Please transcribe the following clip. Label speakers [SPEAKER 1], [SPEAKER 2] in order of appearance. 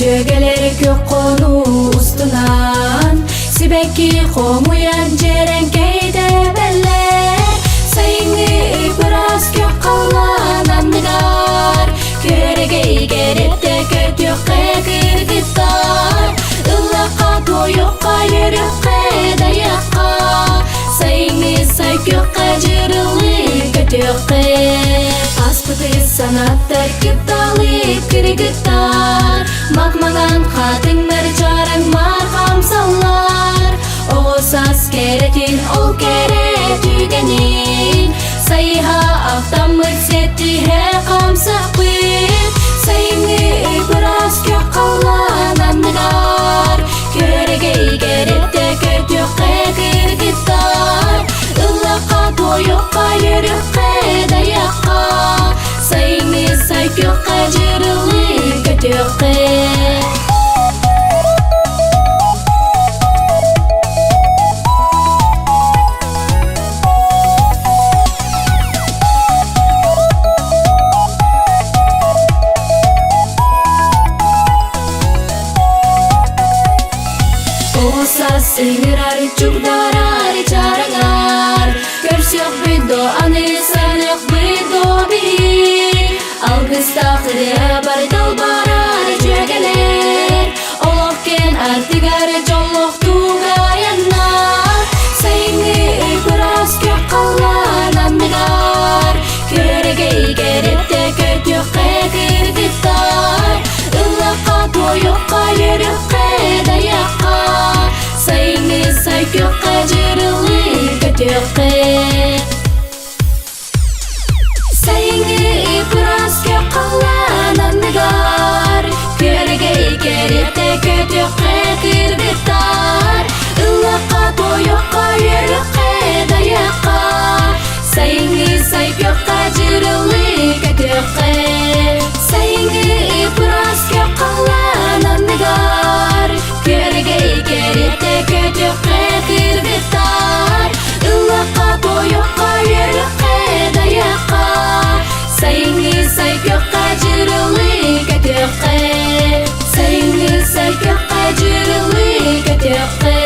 [SPEAKER 1] Жөгелер көк кону устунан, сибекки комуян жерен кейде беллер. Сайыңы бираз көк калган андыгар, көрөгөй керетте көтөккө кыргыздар. Ыллакка тоюкка жүрөккө даякка, сайыңы сай көккө жырылы көтөккө. Аспыты санаттар кыпталы кыргыздар, макмаган катыңдар жарың мархам саллар. Оғыз аскеретин ол кере түгенин, сайыха автамыр сетти хе камсақпын. Сайыңы бираз көк калган андыгар, көрөгөй керетте көтөккө кыргыздар. Ыллакка тоюкка жүрөккө даякка, сайыңы сай көккө жырылы көтөккө. Оса сыйырар чугдарар чараңар, көрсөк бидо аны санык бидо бiri. Алгыстакыры бар далбарар жөгелер, олоккен артыгар жоллок тугаянна. Сайыңы бираз көк калган андыгар, көрөгөй керетте көтөккө кыргыздар. Ыллакка тоюкка жүрөккө даякка, сайыңы сай көккө жырылы көтөккө. Сайыңы бираз көк калган андыгар, көрөгөй керетте көтөккө кыргыздар. Ыллакка тоюкка жүрөккө даякка, сайыңы сай көккө жырылы көтөккө. Сайыңы бираз көк калган андыгар, көрөгөй керетте көтөккө кыргыздар. Ыллакка тоюкка жүрөккө даякка, сайыңы сай көккө жырылы көтөккө. Сайыңы сай көккө жырылы көтөккө.